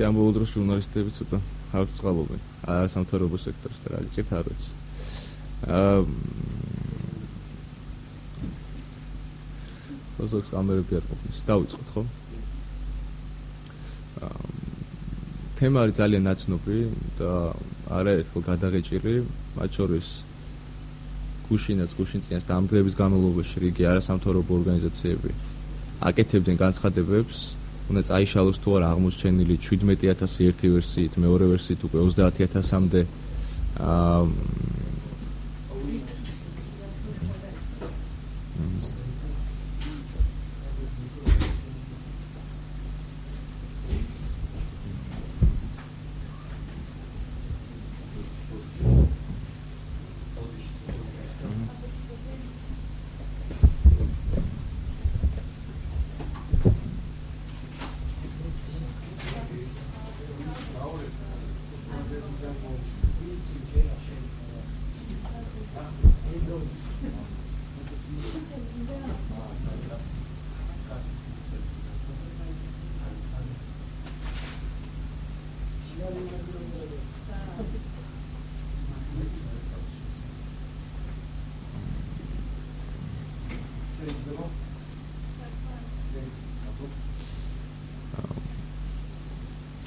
ამბობ დროს ჟურნალისტები ცოტა არ წყალობენ. სამთავრობო სექტორს და რა გიჭირთ არ ვიცი. ოზოქს ამერები არ ყოფნის. დავიწყოთ, ხო? თემა არის ძალიან ნაცნობი და არაერთხელ გადაღეჭირი, მათ შორის გუშინაც გუშინწინას დამდგრების განმავლობაში რიგი არასამთავრობო ორგანიზაციები აკეთებდნენ განცხადებებს, უნდა წაიშალოს თუ არა აღმოჩენილი 17,000 ერთი ვერსიით, მეორე ვერსიით უკვე 30,000-მდე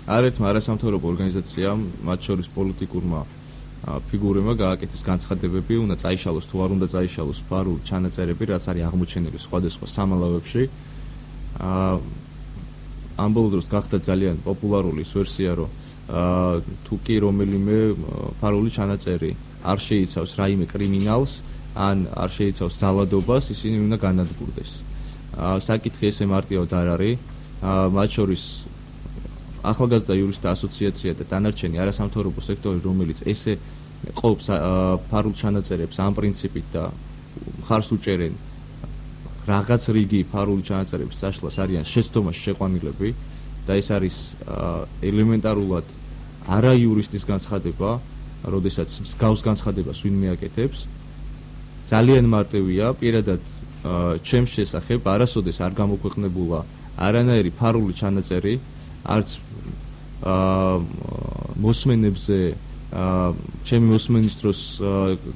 არერთმა არასამთავრობო ორგანიზაციამ, მათ შორის პოლიტიკურმა ფიგურებმა გააკეთეს განცხადებები, უნდა წაიშალოს თუ არ უნდა წაიშალოს ფარული ჩანაწერები, რაც არის აღმოჩენილი სხვადასხვა სამალავებში. ამ ბოლო დროს გახდა ძალიან პოპულარული ის ვერსია, რომ თუ კი რომელიმე ფარული ჩანაწერი არ შეიცავს რაიმე კრიმინალს, ან არ შეიცავს ძალადობას, ისინი უნდა განადგურდეს. საკითხი ესე მარტივად არ არის, მათ შორის ახალგაზრდა იურისტთა ასოციაცია და დანარჩენი არასამთავრობო სექტორი, რომელიც ესე ყოფს ფარულ ჩანაწერებს ამ პრინციპით და მხარს უჭერენ რაღაც რიგი ფარული ჩანაწერების წაშლას არიან შეცდომაში შეყვანილები და ეს არის ელემენტარულად არა იურისტის განცხადება, როდესაც მსგავს განცხადებას ვინმე აკეთებს. ძალიან მარტივია, პირადად ჩემს შესახებ არასოდეს არ გამოქვეყნებულა არანაირი ფარული ჩანაწერი, არც მოსმენებზე ჩემი მოსმენის დროს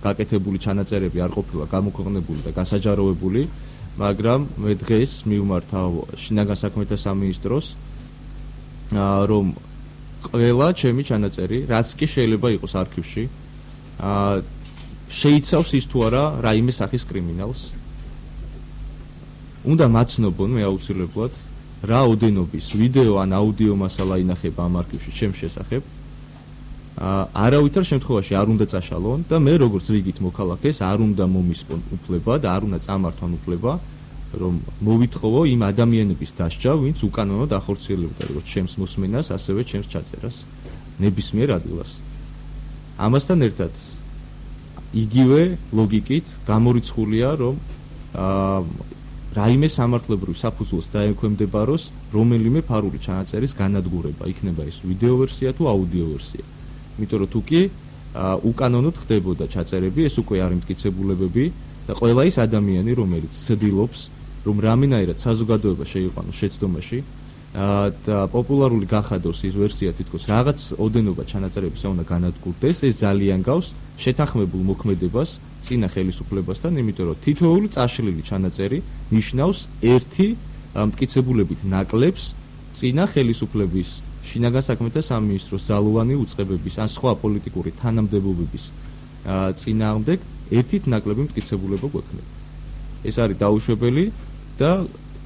გაკეთებული ჩანაწერები არ ყოფილა გამოქვეყნებული და გასაჯაროებული, მაგრამ მე დღეს მივმართავ შინაგან საქმეთა სამინისტროს, რომ ყველა ჩემი ჩანაწერი, რაც კი შეიძლება იყოს არქივში, შეიცავს ის თუ არა რაიმე სახის კრიმინალს. უნდა მაცნობონ მე აუცილებლად რა ოდენობის ვიდეო ან აუდიო მასალა ინახება ამ არქივში ჩემს შესახებ. არავითარ შემთხვევაში არ უნდა წაშალონ და მე როგორც რიგით მოქალაქეს არ უნდა მომისპონ უფლება და არ უნდა წამართვან უფლება, რომ მოვითხოვო იმ ადამიანების დასჯა, ვინც უკანონოდ ახორციელებდა როგორც ჩემს მოსმენას, ასევე ჩემს ჩაწერას ნებისმიერ ადგილას. ამასთან ერთად იგივე ლოგიკით გამორიცხულია, რომ რაიმე სამართლებრივ საფუძველს დაექვემდებაროს რომელიმე ფარული ჩანაწერის განადგურება, იქნება ეს ვიდეო ვერსია თუ აუდიო ვერსია. იმიტომ რომ თუ კი უკანონოდ ხდებოდა ჩაწერები, ეს უკვე არის მტკიცებულებები და ყველა ის ადამიანი, რომელიც ცდილობს, რომ რამენაირად საზოგადოება შეიყვანოს შეცდომაში და პოპულარული გახადოს ის ვერსია თითქოს რაღაც ოდენობა ჩანაწერების უნდა განადგურდეს, ეს ძალიან გავს შეთანხმებულ მოქმედებას წინა ხელისუფლებასთან, იმიტომ რომ თითოეული წაშლილი ჩანაწერი ნიშნავს ერთი მტკიცებულებით ნაკლებს წინა ხელისუფლების შინაგან საქმეთა სამინისტროს ძალოვანი უწყებების ან სხვა პოლიტიკური თანამდებობების წინააღმდეგ ერთით ნაკლები მტკიცებულება გვექნება. ეს არის დაუშვებელი და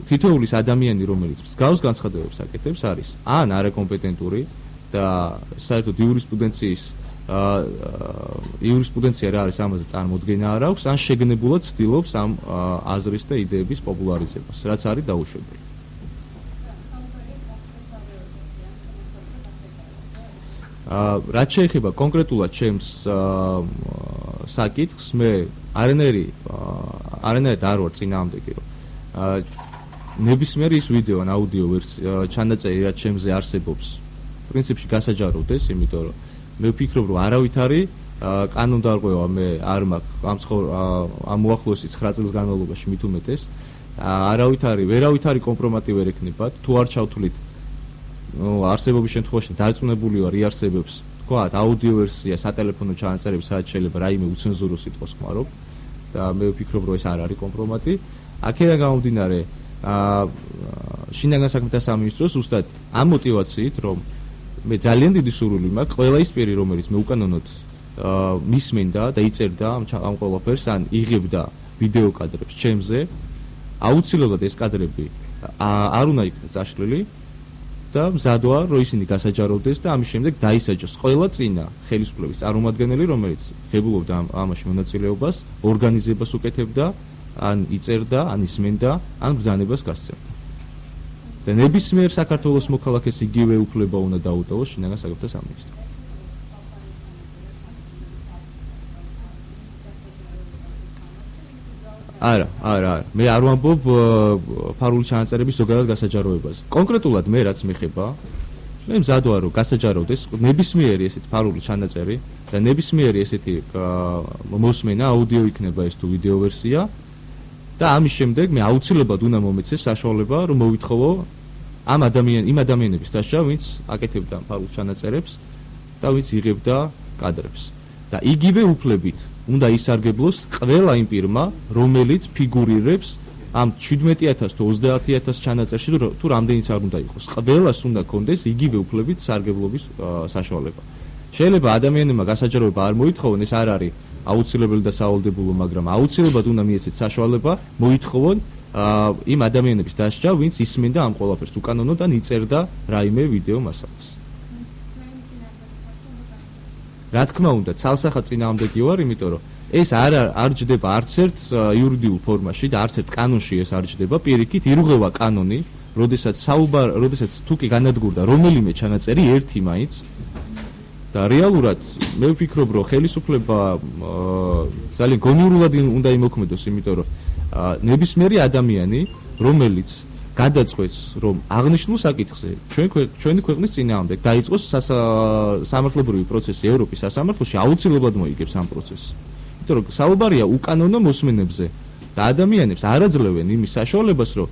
თითოეულის ადამიანი, რომელიც მსგავს განცხადებებს აკეთებს, არის ან არაკომპეტენტური და საერთოდ იურისპრუდენცია რა არის ამაზე წარმოდგენა არ აქვს, ან შეგნებულად ცდილობს ამ აზრის და იდეების პოპულარიზებას, რაც არის დაუშვებელი. რაც შეეხება კონკრეტულად ჩემს საკითხს, მე არანაირად არ ვარ წინააღმდეგი, რომ ნებისმიერი ის ვიდეო ან აუდიო ჩანაწერი, რაც ჩემზე არსებობს, პრინციპში გასაჯაროვდეს, იმიტომ რომ მე ვფიქრობ, რომ არავითარი კანონდარღვევა მე არ მაქვს ამ უახლოესი 9 წელს განმავლობაში მით უმეტეს, ვერავითარი კომპრომატი ვერ ექნებათ, თუ არ ჩავთვლით არსებობის შემთხვევაში დარწმუნებული ვარ იარსებებს თქვათ აუდიო ვერსია სატელეფონო ჩანაწერები სადაც შეიძლება რაიმე უცენზურო სიტყვას ხმარობ და მე ვფიქრობ რომ ეს არ არის კომპრომატი აქედან გამომდინარე შინაგან საქმეთა სამინისტროს ზუსტად ამ მოტივაციით რომ მე ძალიან დიდი სურვილი მაქვს ყველა ის პირი რომელიც მე უკანონოდ მისმენდა და იწერდა ამ ყველაფერს ან იღებდა ვიდეო კადრებს ჩემზე აუცილებლად ეს კადრები არ უნდა იქნას დაშლილი და მზად ვარ რომ ისინი გასაჯაროვდეს და ამის შემდეგ დაისაჯოს ყველა წინა ხელისუფლების წარმომადგენელი რომელიც ღებულობდა ამაში მონაწილეობას ორგანიზებას უკეთებდა ან იწერდა ან ისმენდა ან ბრძანებას გასცემდა და ნებისმიერ საქართველოს მოქალაქეს იგივე უფლება უნდა დაუტოვოს შინაგან საქმეთა სამინისტრო არა მე არ ვამბობ ფარული ჩანაწერების ზოგადად გასაჯაროებას კონკრეტულად მე რაც მეხება მე მზად ვარ რომ გასაჯაროვდეს ნებისმიერი ესეთი ფარული ჩანაწერი და ნებისმიერი ესეთი მოსმენა აუდიო იქნება ეს თუ ვიდეო ვერსია და ამის შემდეგ მე აუცილებლად უნდა მომეცეს საშუალება რომ მოვითხოვო იმ ადამიანების დასჯა ვინც აკეთებდა ფარულ ჩანაწერებს და ვინც იღებდა კადრებს და იგივე უფლებით უნდა ისარგებლოს ყველა იმ პირმა რომელიც ფიგურირებს ამ 17000 თუ 30000 ჩანაწერში თუ რამდენიც არ უნდა იყოს ყველას უნდა კონდეს იგივე უფლებით სარგებლობის საშუალება შეიძლება ადამიანებმა გასაჯაროება არ მოითხოვონ ეს არ არის აუცილებელი და სავალდებულო მაგრამ აუცილებლად უნდა მიეცეთ საშუალება მოითხოვონ იმ ადამიანების დასჯა ვინც ისმენდა ამ ყველაფერს უკანონოდ ან იწერდა რაიმე ვიდეო მასალას რა თქმა უნდა ცალსახად წინააღმდეგი ვარ იმიტომ რომ ეს არ ჯდება არც ერთ იურიდიულ ფორმაში და არც ერთ კანონში ეს არ ჯდება პირიქით ირღვევა კანონი როდესაც თუ კი განადგურდა რომელიმე ჩანაწერი ერთი მაინც და რეალურად მე ვფიქრობ რომ ხელისუფლება ძალიან გონივრულად უნდა იმოქმედოს იმიტომ რომ ნებისმიერი ადამიანი რომელიც გადაწყვეტს რომ აღნიშნულ საკითხზე ჩვენი ქვეყნის წინააღმდეგ დაიწყოს სამართლებრივი პროცესი ევროპის სასამართლოში აუცილებლად მოიგებს ამ პროცესს იმიტომ რომ საუბარია უკანონო მოსმენებზე და ადამიანებს არ აძლევენ იმის საშუალებას რომ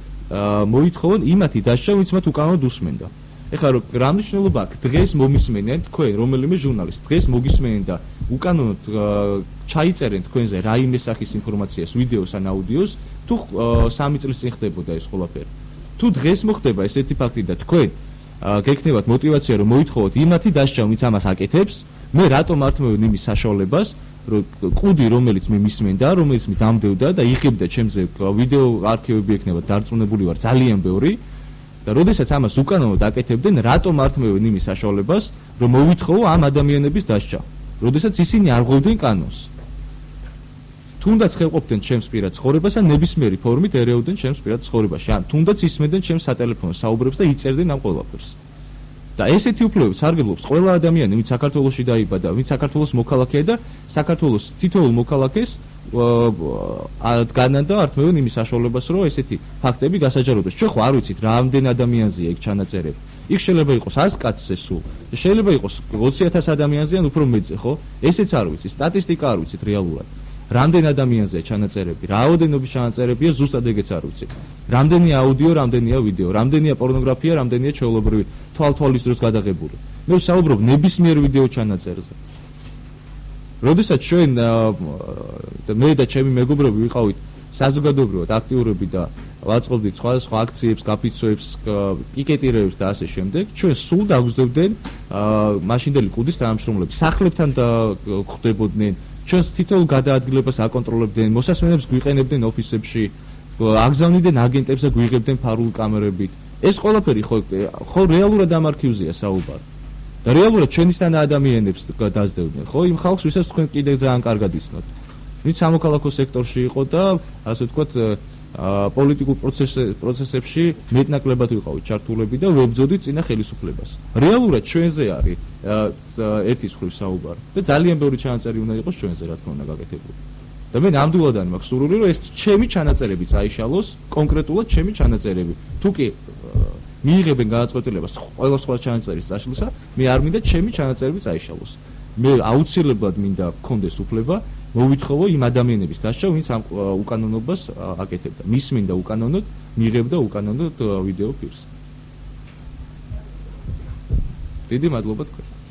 მოითხოვონ იმათი დასჯა ვინც მათ უკანონოდ უსმენდა ეხლა რა მნიშვნელობა აქვს დღეს მომისმენენ თქვენ რომელიმე ჟურნალისტს დღეს მოგისმენენ და უკანონოდ ჩაიწერენ თქვენზე რაიმე სახის ინფორმაციას ვიდეოს ან აუდიოს თუ 3 წლის წინ ხდებოდა ეს ყველაფერი თუ დღეს მოხდება ესეთი ფაქტი და თქვენ გეკნევათ мотиваცია რომ მოითხოვოთ იმათი დასჯა ვინც ამას აკეთებს მე რატომ არ თმევენ იმის საშუალებას რომ კუდი რომელიც მე მისმენდა რომელიც მე დამდევდა და იღებდა ჩემზე ვიდეო არქივები ექნება დარწმუნებული ვარ ძალიან ბევრი და როდესაც ამას უკანონოდ აკეთებდნენ რატომ არ თმევენ იმის საშუალებას რომ მოვითხოვო ამ ადამიანების დასჯა როდესაც ისინი არ ღვევდნენ კანონს თუნდაც ხელყოფდნენ ჩემს პირად ცხოვრებას ან ნებისმიერი ფორმით ერეოდნენ ჩემს პირად ცხოვრებაში ან თუნდაც ისმენდნენ ჩემს სატელეფონო საუბრებს და იწერდნენ ამ ყველაფერს და ესეთი უფლებები სარგებლობს ყველა ადამიანი ვინც საქართველოში დაიბადა ვინც საქართველოს მოქალაქეა და საქართველოს თითოეულ მოქალაქეს განანდა ართმევენ იმის საშუალებას რომ ესეთი ფაქტები გასაჯაროვდეს ჩვენ ხო არ ვიცით რამდენ ადამიანზეა იქ ჩანაწერები იქ შეიძლება იყოს 100 კაცზე სულ შეიძლება იყოს 20000 ადამიანზე ან უფრო მეტზე ხო ესეც არ ვიცით სტატისტიკა არ ვიცით რეალურად რამდენ ადამიანზეა ჩანაწერები რაოდენობის ჩანაწერებია ზუსტად ეგეც არ ვიცით რამდენია აუდიო რამდენია ვიდეო რამდენია პორნოგრაფია რამდენია ჩვეულებრივი თვალთვალის დროს გადაღებული მე ვსაუბრობ ნებისმიერ ვიდეო ჩანაწერზე როდესაც ჩვენ მე და ჩემი მეგობრები ვიყავით საზოგადოებრივად აქტიურები და ვაწყობდით სხვა აქციებს, გაფიცოებს, პიკეტირებებს და ასე შემდეგ, ჩვენ სულ დაგვზრდებდნენ მაშინდელი კუდის თანამშრომლები, სახლებთან გვხვდებოდნენ, ჩვენს თითოეულ გადაადგილებას აკონტროლებდნენ, მოსასმენებს გვიყენებდნენ ოფისებში, აგზავნიდნენ აგენტებს და გვიღებდნენ ფარულ კამერებით. ეს ყველაფერი ხო რეალურად ამ არქივზეა საუბარი. და რეალურად ჩვენისთან ადამიანებს დაძდევდნენ, ხო, იმ ხალხს, ვისაც თქვენ კიდე ძალიან კარგად იცნოთ. ვინც სამოქალაქო სექტორში იყო და ასე ვთქვათ, პოლიტიკურ პროცესებში მეტნაკლებად ვიყავით ჩართულები და ვებძოდით წინა ხელისუფლებას. რეალურად ჩვენზე არის ერთის მხრივ საუბარი და ძალიან ბევრი ჩანაწერი უნდა იყოს ჩვენზე, რა თქმა უნდა, გაკეთებული. და მე ნამდვილად არ მაქვს სურვილი, რომ ეს ჩემი ჩანაწერებიც აიშალოს, კონკრეტულად ჩემი ჩანაწერები. თუ კი მიიღებენ გადაწყვეტილებას ყველა სხვა ჩანაწერის წაშლისა, მე არ მინდა ჩემი ჩანაწერებიც აიშალოს. მე აუცილებლად მინდა გქონდეს უფლება მოვითხოვო იმ ადამიანების დასჯა, ვინც ამ უკანონობას აკეთებდა. მის მინდა უკანონოდ მიიღებდა უკანონოდ ვიდეო ფირს. დიდი მადლობა თქვენ.